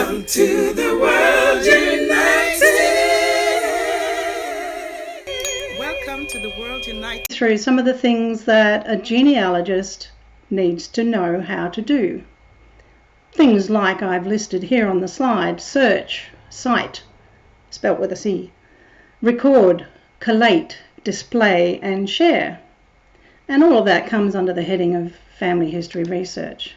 Welcome to the World United. Welcome to the World United. Through some of the things that a genealogist needs to know how to do. Things like I've listed here on the slide: search, cite, spelt with a C, record, collate, display and share. And all of that comes under the heading of family history research.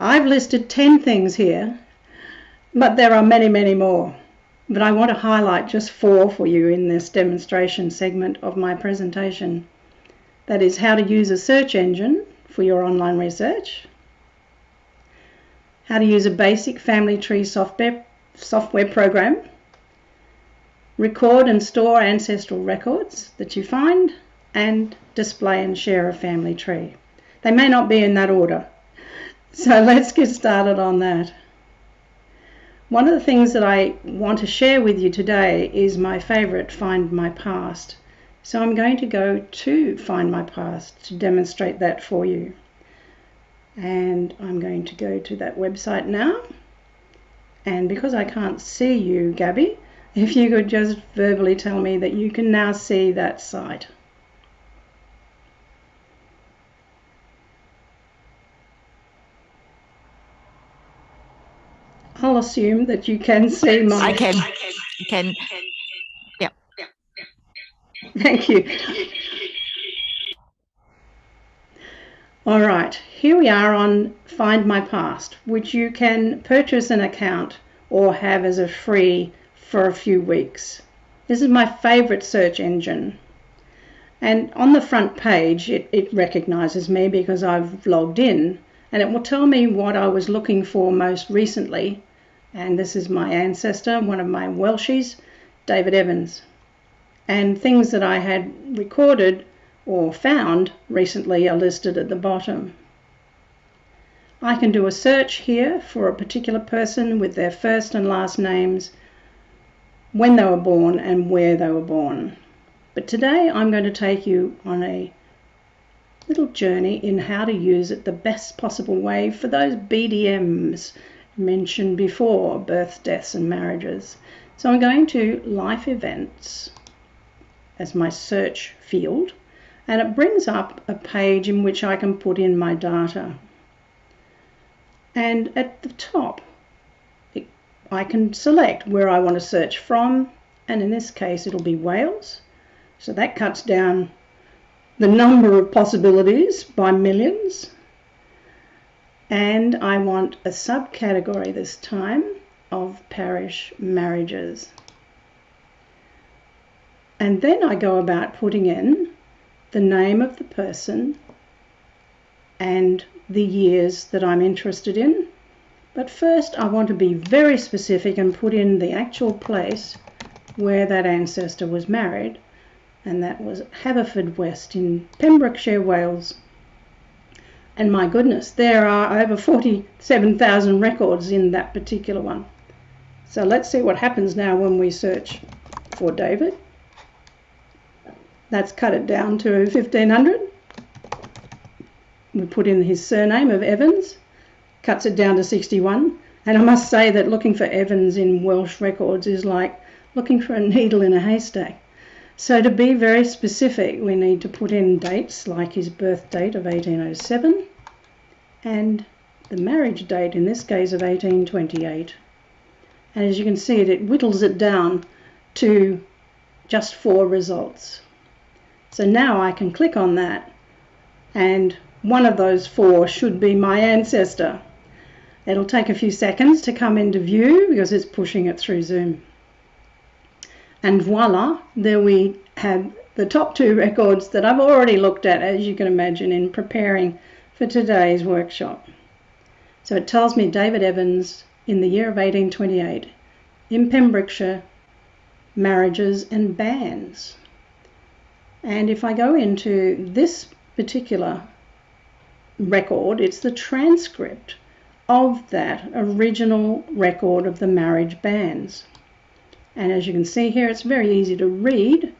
I've listed 10 things here, but there are many, many more. But I want to highlight just 4 for you in this demonstration segment of my presentation. That is how to use a search engine for your online research, how to use a basic family tree software program, record and store ancestral records that you find, and display and share a family tree. They may not be in that order. So let's get started on that. One of the things that I want to share with you today is my favourite Find My Past. So I'm going to go to Find My Past to demonstrate that for you. And I'm going to go to that website now. And because I can't see you, Gabby, if you could just verbally tell me that you can now see that site. I'll assume that you can see my... I can. Yeah. Thank you. All right, here we are on Find My Past, which you can purchase an account or have as a free for a few weeks. This is my favorite search engine. And on the front page, it recognizes me because I've logged in, and it will tell me what I was looking for most recently. And this is my ancestor, one of my Welshies, David Evans. And things that I had recorded or found recently are listed at the bottom. I can do a search here for a particular person with their first and last names, when they were born and where they were born. But today I'm going to take you on a little journey in how to use it the best possible way for those BDMs mentioned before, births, deaths and marriages. So I'm going to life events as my search field, and it brings up a page in which I can put in my data. And at the top I can select where I want to search from, and in this case it'll be Wales. So that cuts down the number of possibilities by millions. And I want a subcategory this time of parish marriages. And then I go about putting in the name of the person and the years that I'm interested in. But first I want to be very specific and put in the actual place where that ancestor was married, and that was Haverfordwest in Pembrokeshire, Wales. And my goodness, there are over 47,000 records in that particular one. So let's see what happens now when we search for David. That's cut it down to 1,500. We put in his surname of Evans, cuts it down to 61. And I must say that looking for Evans in Welsh records is like looking for a needle in a haystack. So to be very specific, we need to put in dates like his birth date of 1807 and the marriage date, in this case, of 1828. And as you can see, it whittles it down to just 4 results. So now I can click on that, and one of those 4 should be my ancestor. It'll take a few seconds to come into view because it's pushing it through Zoom. And voila, there we have the top 2 records that I've already looked at, as you can imagine, in preparing for today's workshop. So it tells me David Evans in the year of 1828 in Pembrokeshire, marriages and banns. And if I go into this particular record, it's the transcript of that original record of the marriage banns. And as you can see here, it's very easy to read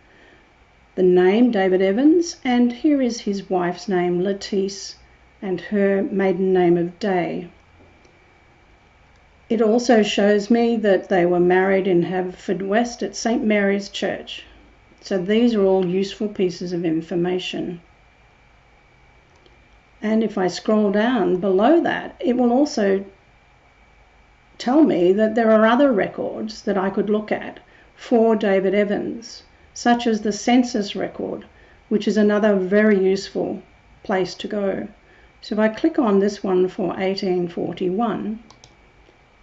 the name David Evans, and here is his wife's name, Lettice, and her maiden name of Day. It also shows me that they were married in Haverfordwest at St. Mary's Church. So these are all useful pieces of information. And if I scroll down below that, it will also tell me that there are other records that I could look at for David Evans, such as the Census record, which is another very useful place to go. So if I click on this one for 1841,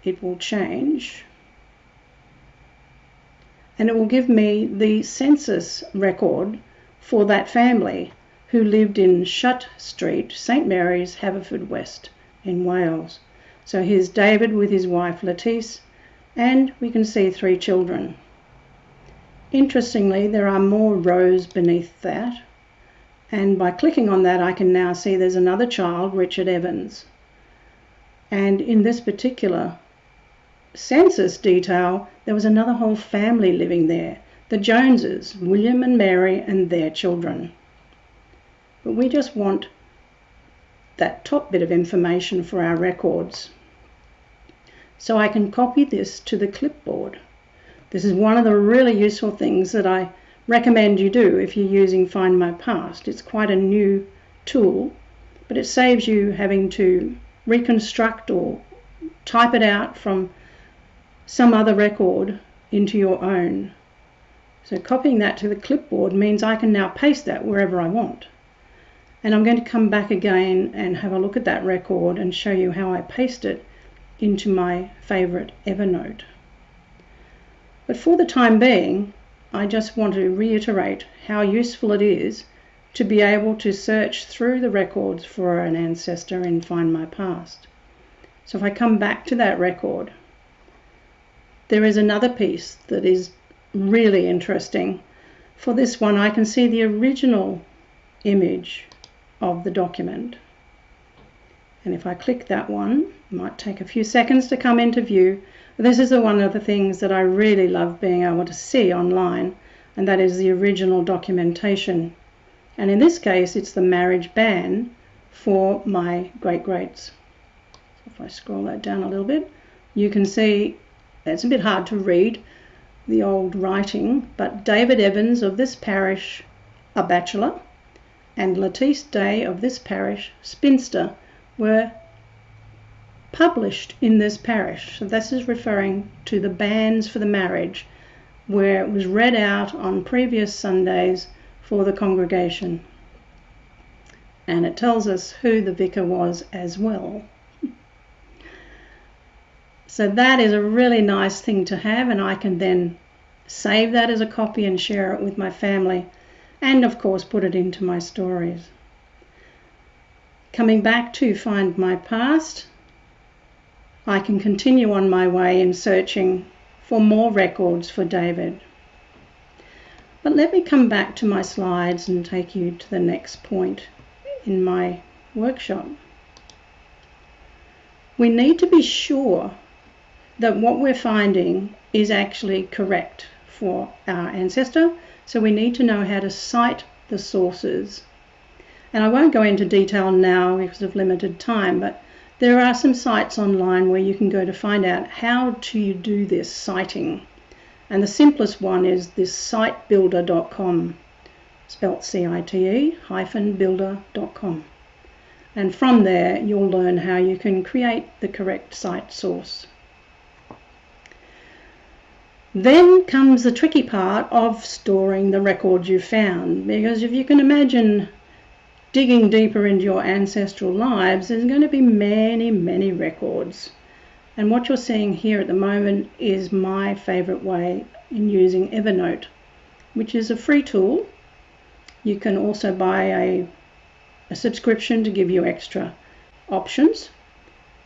it will change, and it will give me the census record for that family who lived in Shutt Street, St. Mary's, Haverfordwest in Wales. So here's David with his wife Lettice, and we can see 3 children. Interestingly, there are more rows beneath that, and by clicking on that I can now see there's another child, Richard Evans. And in this particular census detail, there was another whole family living there, the Joneses, William and Mary and their children. But we just want that top bit of information for our records. So I can copy this to the clipboard. This is one of the really useful things that I recommend you do if you're using Find My Past. It's quite a new tool, but it saves you having to reconstruct or type it out from some other record into your own. So copying that to the clipboard means I can now paste that wherever I want. And I'm going to come back again and have a look at that record and show you how I paste it into my favourite Evernote. But for the time being, I just want to reiterate how useful it is to be able to search through the records for an ancestor in Find My Past. So if I come back to that record, there is another piece that is really interesting. For this one, I can see the original image of the document. And if I click that one, it might take a few seconds to come into view. But this is one of the things that I really love being able to see online, and that is the original documentation. And in this case, it's the marriage ban for my great-greats. So if I scroll that down a little bit, you can see it's a bit hard to read the old writing, but David Evans of this parish, a bachelor, and Lettice Day of this parish, spinster, were published in this parish. So this is referring to the bans for the marriage, where it was read out on previous Sundays for the congregation. And it tells us who the vicar was as well. So that is a really nice thing to have, and I can then save that as a copy and share it with my family, and of course put it into my stories. Coming back to Find My Past, I can continue on my way in searching for more records for David. But let me come back to my slides and take you to the next point in my workshop. We need to be sure that what we're finding is actually correct for our ancestor, so we need to know how to cite the sources. And I won't go into detail now because of limited time, but there are some sites online where you can go to find out how to do this citing. And the simplest one is this sitebuilder.com, spelt CITE-builder.com. And from there you'll learn how you can create the correct site source. Then comes the tricky part of storing the records you found, because if you can imagine digging deeper into your ancestral lives, there's going to be many, many records. And what you're seeing here at the moment is my favourite way in using Evernote, which is a free tool. You can also buy a subscription to give you extra options,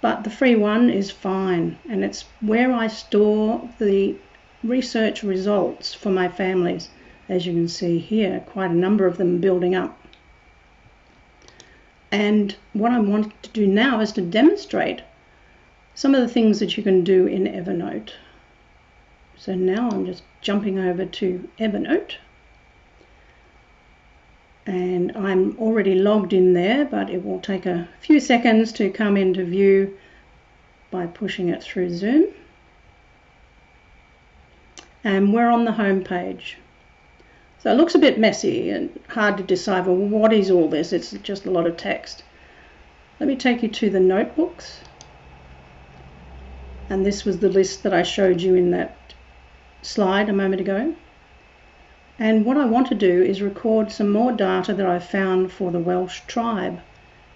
but the free one is fine, and it's where I store the research results for my families. As you can see here, quite a number of them building up. And what I want to do now is to demonstrate some of the things that you can do in Evernote. So now I'm just jumping over to Evernote, and I'm already logged in there, but it will take a few seconds to come into view by pushing it through Zoom. And we're on the home page. So it looks a bit messy and hard to decipher. Well, what is all this? It's just a lot of text. Let me take you to the notebooks. And this was the list that I showed you in that slide a moment ago. And what I want to do is record some more data that I found for the Welsh tribe.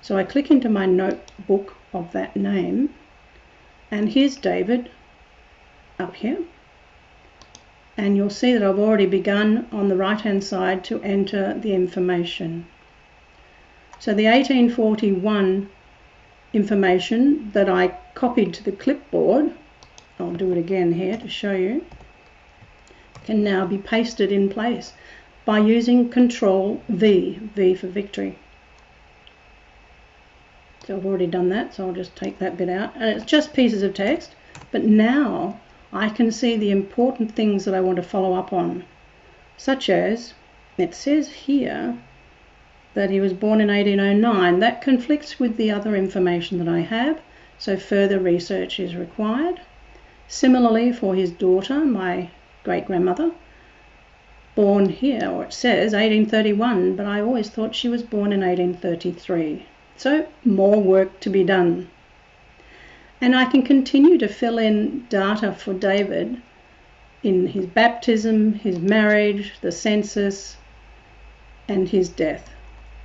So I click into my notebook of that name. And here's David up here. And you'll see that I've already begun on the right hand side to enter the information. So the 1841 information that I copied to the clipboard, I'll do it again here to show you, can now be pasted in place by using Control V, V for victory. So I've already done that, so I'll just take that bit out. And it's just pieces of text, but now I can see the important things that I want to follow up on, such as, it says here that he was born in 1809. That conflicts with the other information that I have, so further research is required. Similarly for his daughter, my great-grandmother, born here, or it says 1831, but I always thought she was born in 1833. So more work to be done. And I can continue to fill in data for David in his baptism, his marriage, the census, and his death.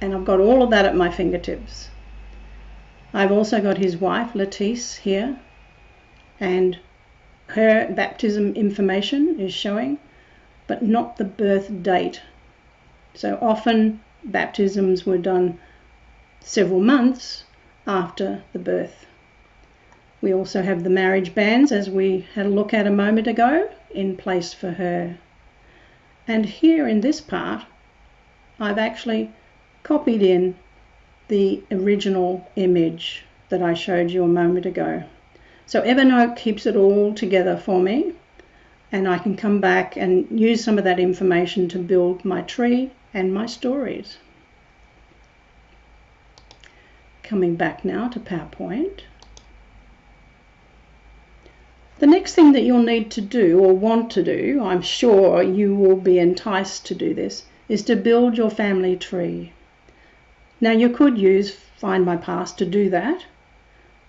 And I've got all of that at my fingertips. I've also got his wife, Lettice, here, and her baptism information is showing, but not the birth date. So often baptisms were done several months after the birth. We also have the marriage banns, as we had a look at a moment ago, in place for her. And here in this part, I've actually copied in the original image that I showed you a moment ago. So Evernote keeps it all together for me, and I can come back and use some of that information to build my tree and my stories. Coming back now to PowerPoint. The next thing that you'll need to do, or want to do, I'm sure you will be enticed to do this, is to build your family tree. Now you could use Find My Past to do that,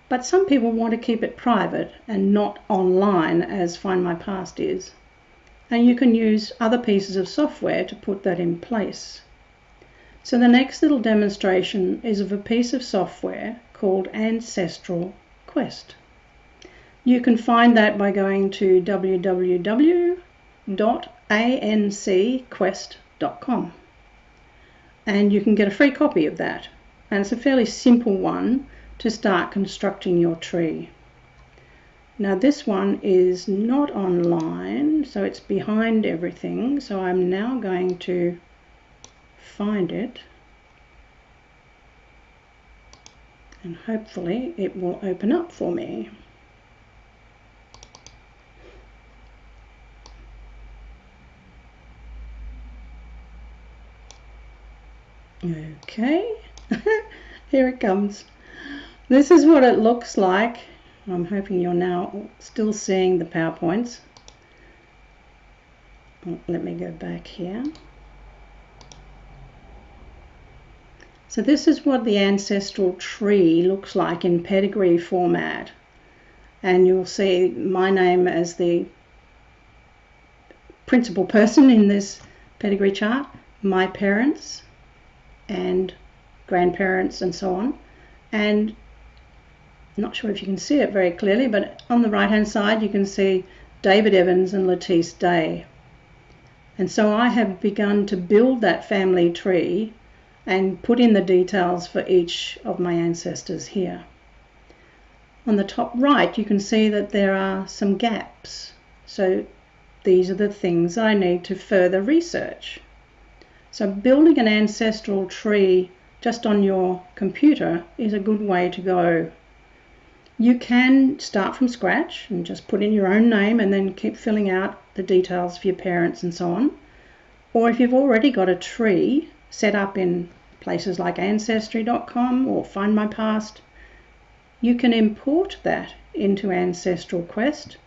but some people want to keep it private and not online as Find My Past is. And you can use other pieces of software to put that in place. So the next little demonstration is of a piece of software called Ancestral Quest. You can find that by going to www.ancquest.com, and you can get a free copy of that. And it's a fairly simple one to start constructing your tree. Now this one is not online, so it's behind everything. So I'm now going to find it, and hopefully it will open up for me. Okay, here it comes. This is what it looks like. I'm hoping you're now still seeing the PowerPoints. Let me go back here. So this is what the ancestral tree looks like in pedigree format. And you'll see my name as the principal person in this pedigree chart, my parents, and grandparents and so on. And I'm not sure if you can see it very clearly, but on the right hand side you can see David Evans and Lettice Day. And so I have begun to build that family tree and put in the details for each of my ancestors here. On the top right you can see that there are some gaps. So these are the things I need to further research. So building an ancestral tree just on your computer is a good way to go. You can start from scratch and just put in your own name and then keep filling out the details for your parents and so on. Or if you've already got a tree set up in places like Ancestry.com or Find My Past, you can import that into Ancestral Quest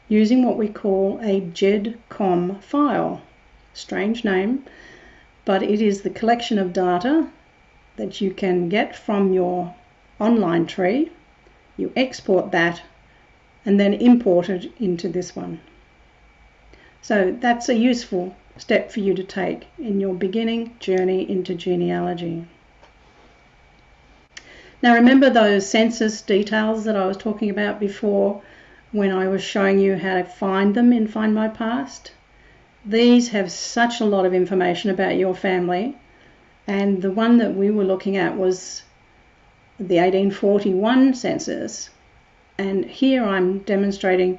using what we call a GEDCOM file. Strange name, but it is the collection of data that you can get from your online tree. You export that and then import it into this one. So that's a useful step for you to take in your beginning journey into genealogy. Now remember those census details that I was talking about before when I was showing you how to find them in Find My Past? These have such a lot of information about your family, and the one that we were looking at was the 1841 census, and here I'm demonstrating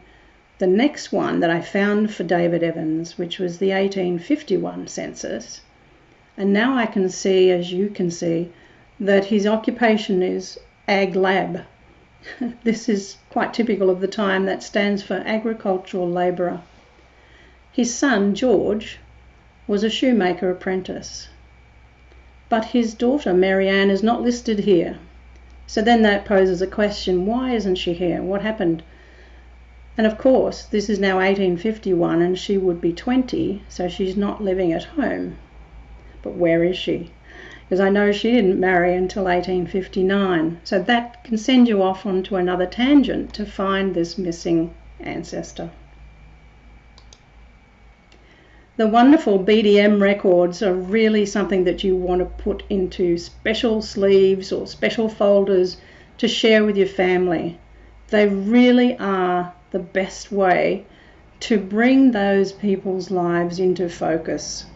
the next one that I found for David Evans, which was the 1851 census. And now I can see, as you can see, that his occupation is Ag Lab. This is quite typical of the time. That stands for agricultural labourer. His son, George, was a shoemaker apprentice. But his daughter, Marianne, is not listed here. So then that poses a question, why isn't she here? What happened? And of course, this is now 1851 and she would be 20, so she's not living at home. But where is she? Because I know she didn't marry until 1859. So that can send you off onto another tangent to find this missing ancestor. The wonderful BDM records are really something that you want to put into special sleeves or special folders to share with your family. They really are the best way to bring those people's lives into focus.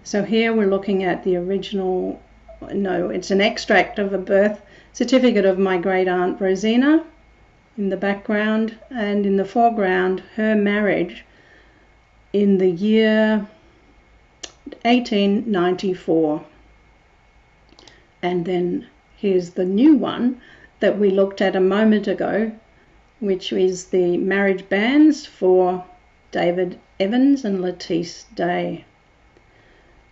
So here we're looking at the original, it's an extract of a birth certificate of my great aunt Rosina in the background, and in the foreground her marriage in the year 1894. And then here's the new one that we looked at a moment ago, which is the marriage banns for David Evans and Lettice Day.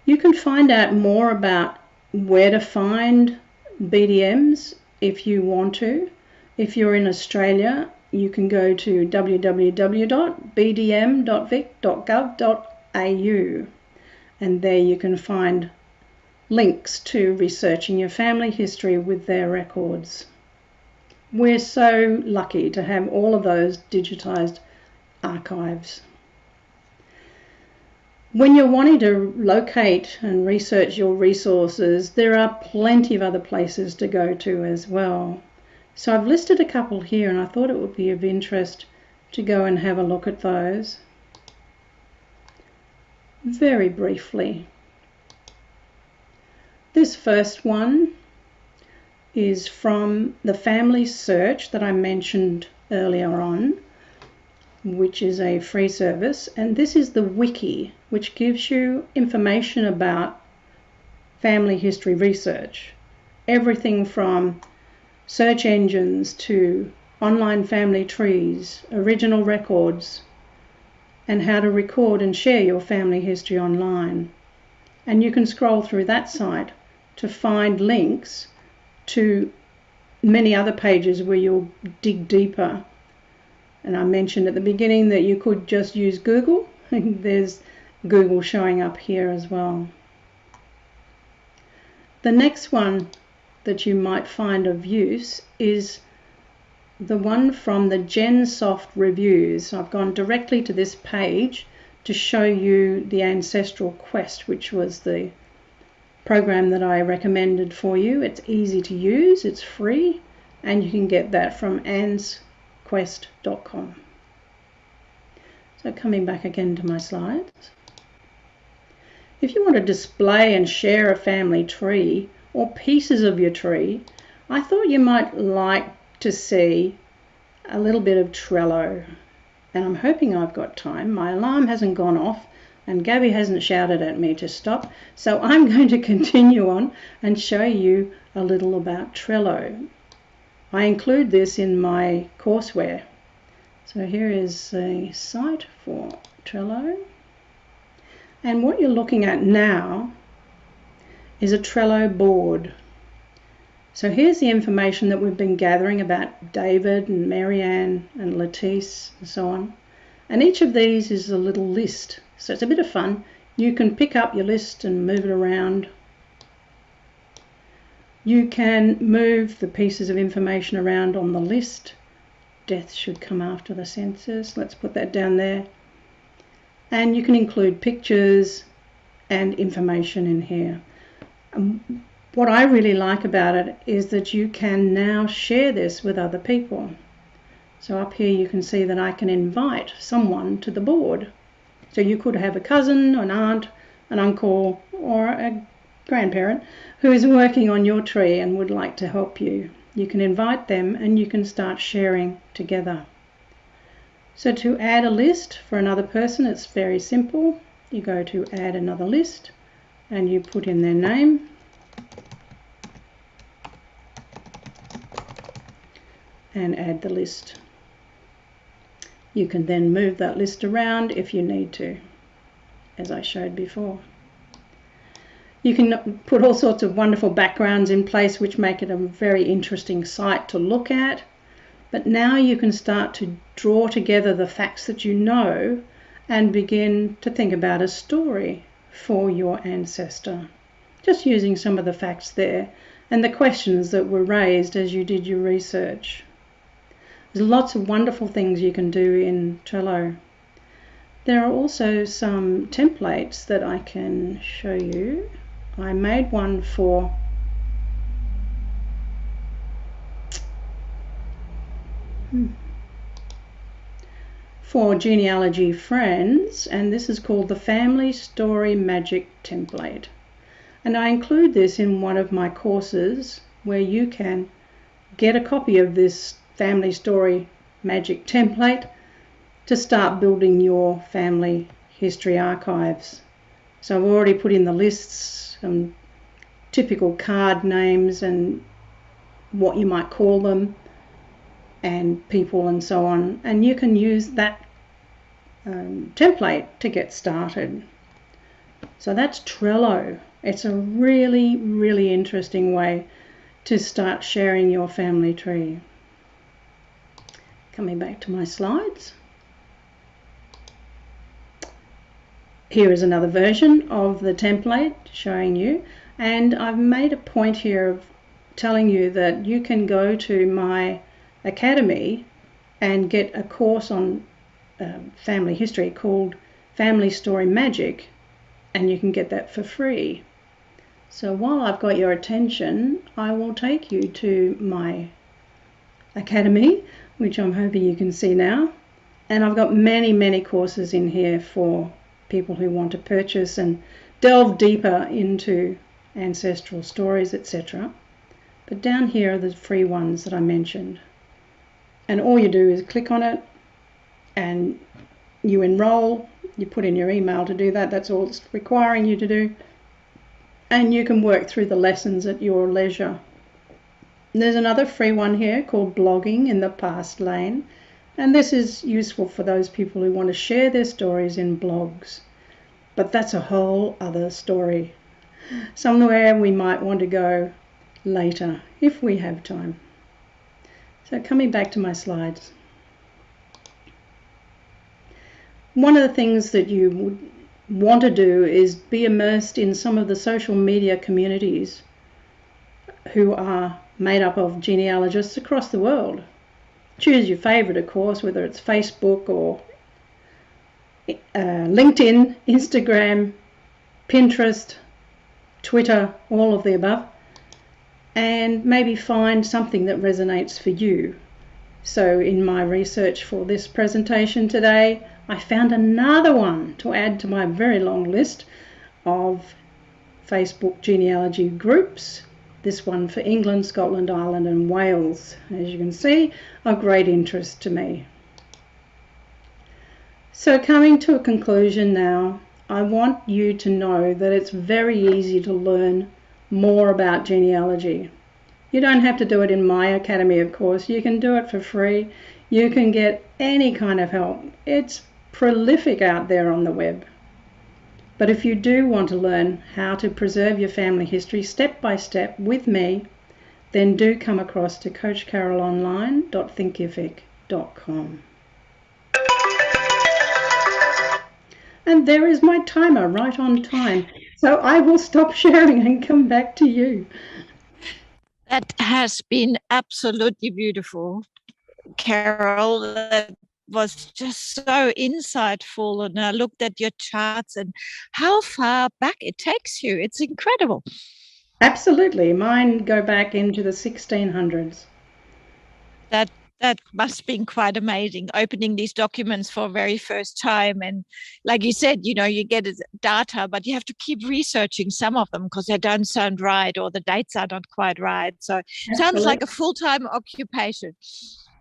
You can find out more about where to find BDMs if you want to. If you're in Australia, you can go to www.bdm.vic.gov.au, and there you can find links to researching your family history with their records. We're so lucky to have all of those digitised archives. When you're wanting to locate and research your resources, there are plenty of other places to go to as well. So I've listed a couple here, and I thought it would be of interest to go and have a look at those. Very briefly. This first one is from the Family Search that I mentioned earlier on, which is a free service, and this is the wiki, which gives you information about family history research. Everything from search engines to online family trees, original records, and how to record and share your family history online. And you can scroll through that site to find links to many other pages where you'll dig deeper. And I mentioned at the beginning that you could just use Google. There's Google showing up here as well. The next one that you might find of use is the one from the GenSoft reviews. I've gone directly to this page to show you the Ancestral Quest, which was the program that I recommended for you. It's easy to use, it's free, and you can get that from ansquest.com. So coming back again to my slides. If you want to display and share a family tree or pieces of your tree, I thought you might like to see a little bit of Trello. And I'm hoping I've got time. My alarm hasn't gone off and Gabby hasn't shouted at me to stop. So I'm going to continue on and show you a little about Trello. I include this in my courseware. So here is a site for Trello. And what you're looking at now is a Trello board. So here's the information that we've been gathering about David and Marianne and Lettice and so on. And each of these is a little list. So it's a bit of fun. You can pick up your list and move it around. You can move the pieces of information around on the list. Death should come after the census. Let's put that down there. And you can include pictures and information in here. What I really like about it is that you can now share this with other people. So up here you can see that I can invite someone to the board. So you could have a cousin, an aunt, an uncle, or a grandparent who is working on your tree and would like to help you. You can invite them and you can start sharing together. So to add a list for another person, it's very simple. You go to add another list and you put in their name. And add the list. You can then move that list around if you need to, as I showed before. You can put all sorts of wonderful backgrounds in place which make it a very interesting site to look at. But now you can start to draw together the facts that you know and begin to think about a story for your ancestor. Just using some of the facts there and the questions that were raised as you did your research. There's lots of wonderful things you can do in Trello. There are also some templates that I can show you. I made one for genealogy friends, and this is called the Family Story Magic Template. And I include this in one of my courses where you can get a copy of this Family Story Magic Template to start building your family history archives. So I've already put in the lists, typical card names and what you might call them, and people and so on, and you can use that template to get started. So that's Trello. It's a really, really interesting way to start sharing your family tree. Coming back to my slides. Here is another version of the template showing you, and I've made a point here of telling you that you can go to my academy and get a course on family history called Family Story Magic, and you can get that for free. So while I've got your attention, I will take you to my academy, which I'm hoping you can see now, and I've got many courses in here for people who want to purchase and delve deeper into ancestral stories, etc. But down here are the free ones that I mentioned. And all you do is click on it and you enroll, you put in your email to do that, that's all it's requiring you to do. And you can work through the lessons at your leisure. There's another free one here called Blogging in the Past Lane, and this is useful for those people who want to share their stories in blogs. But that's a whole other story. Somewhere we might want to go later if we have time. So coming back to my slides. One of the things that you would want to do is be immersed in some of the social media communities who are made up of genealogists across the world. Choose your favourite, of course, whether it's Facebook or LinkedIn, Instagram, Pinterest, Twitter, all of the above, and maybe find something that resonates for you. So in my research for this presentation today, I found another one to add to my very long list of Facebook genealogy groups. This one for England, Scotland, Ireland and Wales, as you can see, of great interest to me. So coming to a conclusion now, I want you to know that it's very easy to learn more about genealogy. You don't have to do it in my academy, of course. You can do it for free. You can get any kind of help. It's prolific out there on the web. But if you do want to learn how to preserve your family history step by step with me, then do come across to coachcaroleonline.thinkific.com. And there is my timer, right on time. So I will stop sharing and come back to you. That has been absolutely beautiful, Carole. That was just so insightful. And I looked at your charts and how far back it takes you. It's incredible. Absolutely. Mine go back into the 1600s. That must have been quite amazing, opening these documents for the very first time. And like you said, you get data, but you have to keep researching some of them because they don't sound right or the dates are not quite right. So it sounds like a full-time occupation.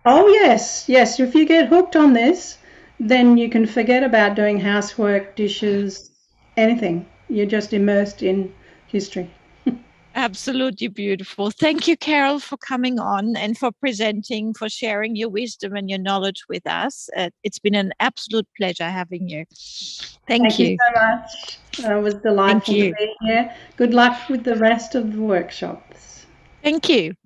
Oh, yes. If you get hooked on this, then you can forget about doing housework, dishes, anything. You're just immersed in history. Absolutely beautiful. Thank you, Carole, for coming on and for presenting, for sharing your wisdom and your knowledge with us. It's been an absolute pleasure having you. Thank you so much. It was delightful to be here. Good luck with the rest of the workshops. Thank you.